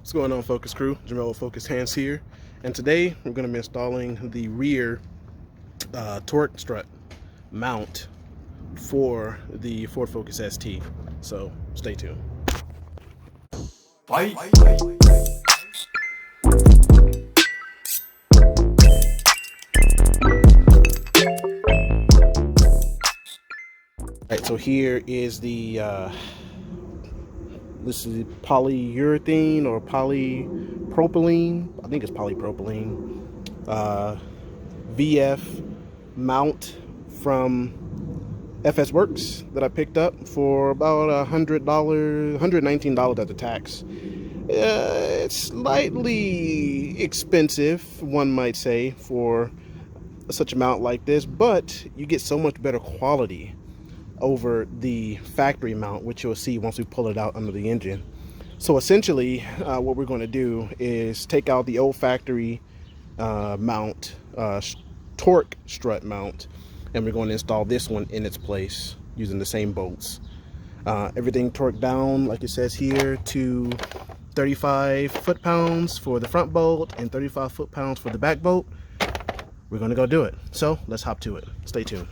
What's going on, Focus Crew? Jamel Focus Hands here, and today we're going to be installing the rear torque strut mount for the Ford Focus ST. So stay tuned. Fight. Alright, so here is the this is polyurethane or polypropylene. I think it's polypropylene. VF mount from FSWERKS that I picked up for about $100, $119 at the tax. It's slightly expensive, one might say, for such a mount like this, but you get so much better quality over the factory mount, which you'll see once we pull it out under the engine. So essentially what we're going to do is take out the old factory mount, torque strut mount, and we're going to install this one in its place using the same bolts. Everything torqued down, like it says here, to 35 foot-pounds for the front bolt and 35 foot-pounds for the back bolt. We're going to go do it. So let's hop to it. Stay tuned.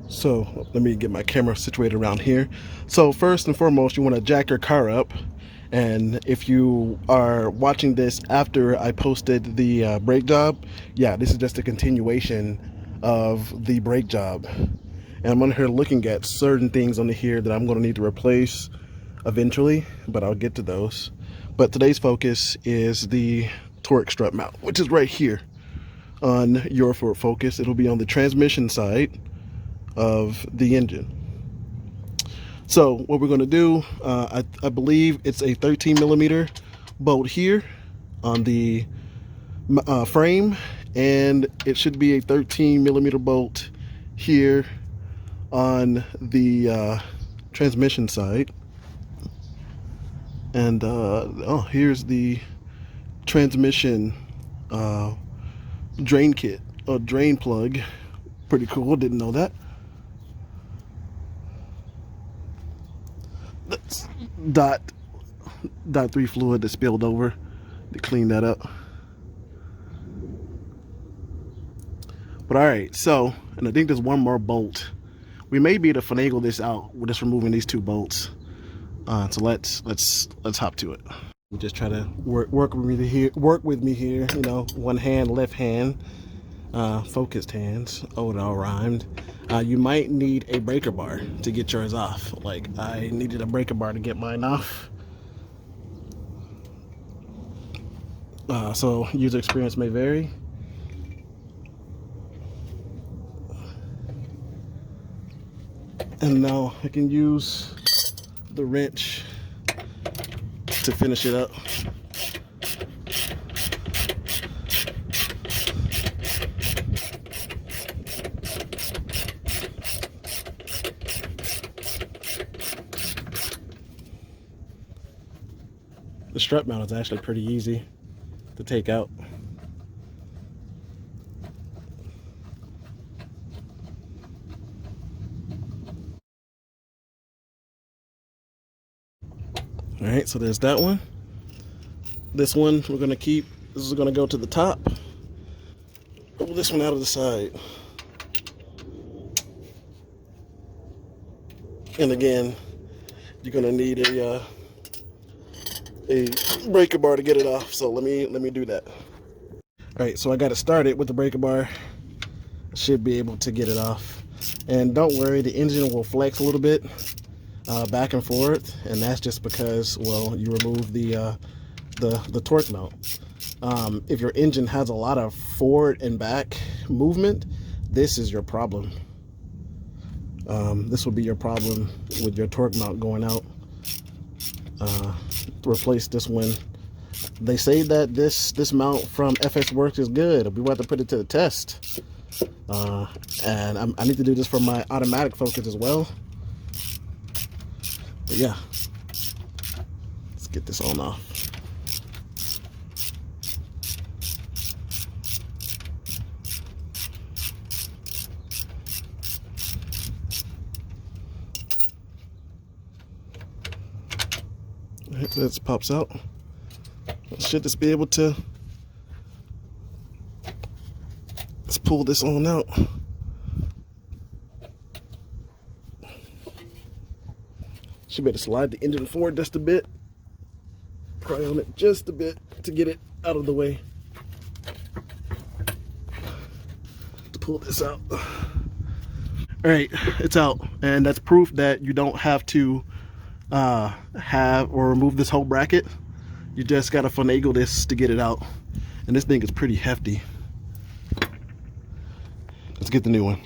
So let me get my camera situated around here. So first and foremost, you want to jack your car up. And if you are watching this after I posted the brake job, yeah, this is just a continuation of the brake job. And I'm on here looking at certain things on here that I'm going to need to replace eventually, but I'll get to those. But today's focus is the torque strut mount, which is right here on your Ford Focus. It'll be on the transmission side of the engine. So what we're going to do, I believe it's a 13 millimeter bolt here on the frame, and it should be a 13 millimeter bolt here on the transmission side. And oh, here's the transmission drain kit, or drain plug. Pretty cool, didn't know that. That's dot 3 fluid that spilled over to clean that up. But all right, so, and I think there's one more bolt. We may be able to finagle this out with just removing these two bolts. So let's hop to it. We just try to work with me here. You know, one hand, left hand, focused hands. Oh, it all rhymed. You might need a breaker bar to get yours off. Like, I needed a breaker bar to get mine off. So user experience may vary. And now I can use the wrench to finish it up. The strut mount is actually pretty easy to take out. All right, so there's that one. This one we're gonna keep. This is gonna go to the top. Pull this one out of the side. And again, you're gonna need a breaker bar to get it off. So let me do that. All right, so I got it started with the breaker bar. I should be able to get it off. And don't worry, the engine will flex a little bit back and forth, and that's just because, well, you remove the torque mount. If your engine has a lot of forward and back movement, this is your problem. This will be your problem with your torque mount going out. To replace this one. They say that this mount from FSWERKS is good. We want to put it to the test. And I need to do this for my automatic Focus as well. But yeah, let's get this on off. All right, so this pops out. Should just be able to, let's pull this on out. Should be able to slide the engine forward just a bit. Pry on it just a bit to get it out of the way. To pull this out. All right, it's out, and that's proof that you don't have to have or remove this whole bracket. You just gotta finagle this to get it out, and this thing is pretty hefty. Let's get the new one.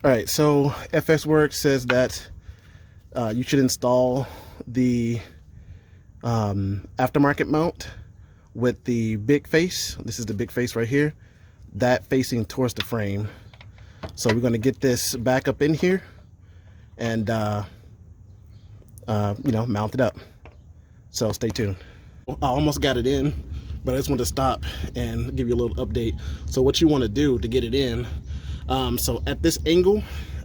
All right, so FSWERKS says that you should install the aftermarket mount with the big face. This is the big face right here, that facing towards the frame. So we're going to get this back up in here and you know, mount it up. So stay tuned. I almost got it in, but I just want to stop and give you a little update. So what you want to do to get it in, so at this angle,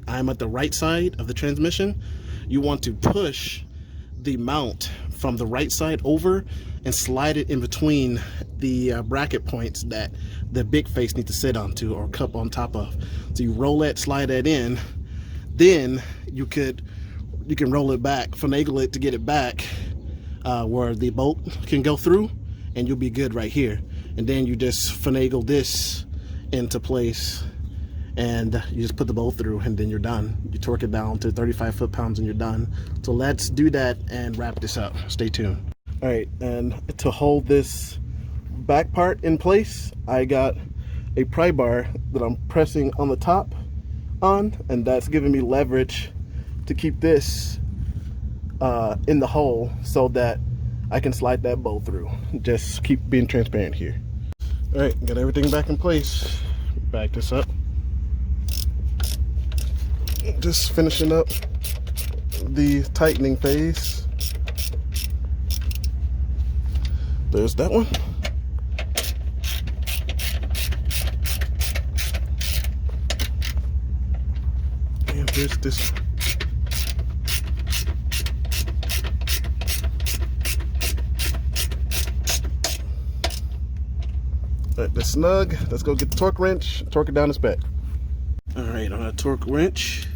I'm at the right side of the transmission. You want to push the mount from the right side over and slide it in between the bracket points that the big face needs to sit onto or cup on top of. So you roll that, slide that in, then you can roll it back, finagle it to get it back where the bolt can go through, and you'll be good right here. And then you just finagle this into place, and you just put the bolt through, and then you're done. You torque it down to 35 foot-pounds and you're done. So let's do that and wrap this up. Stay tuned. All right, and to hold this back part in place, I got a pry bar that I'm pressing on the top on, and that's giving me leverage to keep this in the hole so that I can slide that bolt through. Just keep being transparent here. All right, got everything back in place. Back this up. Just finishing up the tightening phase. There's that one. And there's this one. All right, that's snug. Let's go get the torque wrench, torque it down to spec. All right, on a torque wrench,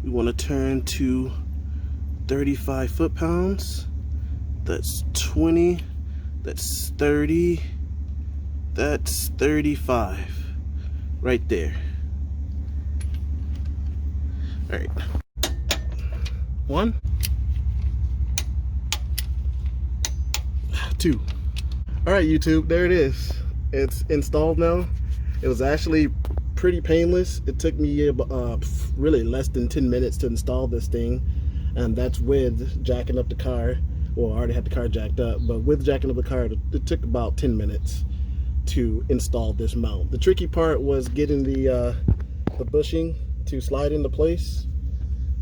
we want to turn to 35 foot-pounds. That's 20, that's 30, that's 35, right there. All right, 1, 2. All right, YouTube, there it is. It's installed now. It was actually pretty painless. It took me really less than 10 minutes to install this thing, and that's with jacking up the car. Well, I already had the car jacked up, but with jacking up the car, it took about 10 minutes to install this mount. The tricky part was getting the bushing to slide into place.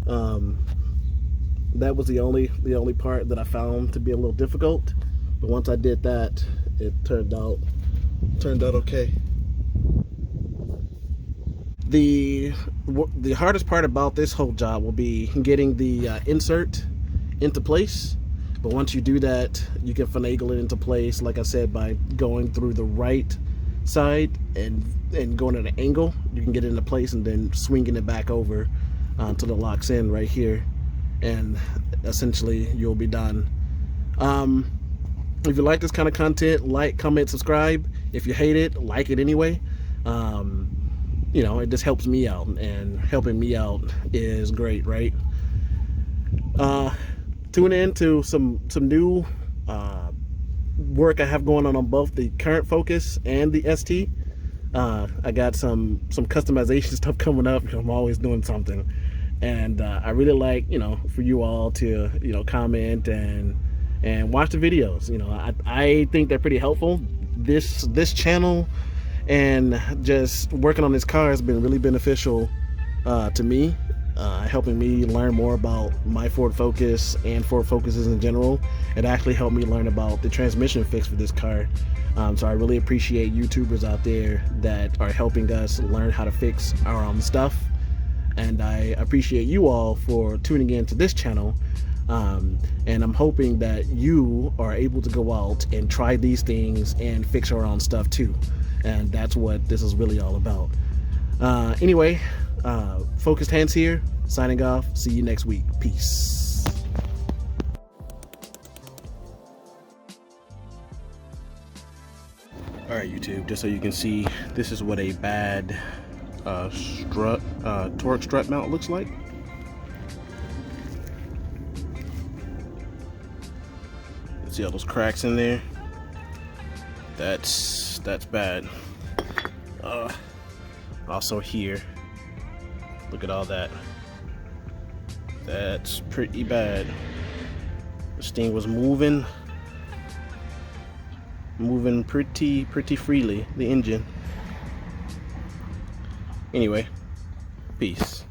That was the only part that I found to be a little difficult, but once I did that, it turned out okay. The hardest part about this whole job will be getting the insert into place. But once you do that, you can finagle it into place, like I said, by going through the right side and going at an angle. You can get it into place and then swinging it back over until it locks in right here, and essentially you'll be done. If you like this kind of content, like, comment, subscribe. If you hate it, like it anyway. You know, it just helps me out, and helping me out is great, right? Tune in to some new work I have going on both the current Focus and the ST. I got some customization stuff coming up. I'm always doing something, and I really like, you know, for you all to, you know, comment and watch the videos. You know, I think they're pretty helpful. This channel and just working on this car has been really beneficial to me, helping me learn more about my Ford Focus and Ford Focuses in general. It actually helped me learn about the transmission fix for this car. So I really appreciate YouTubers out there that are helping us learn how to fix our own stuff, and I appreciate you all for tuning in to this channel. And I'm hoping that you are able to go out and try these things and fix your own stuff too. And that's what this is really all about. Anyway, Focused Hands here, signing off. See you next week. Peace. Alright, YouTube, just so you can see, this is what a bad torque strut mount looks like. See all those cracks in there? That's bad. Also here, look at all that. That's pretty bad. This thing was moving pretty freely, the engine. Anyway, peace.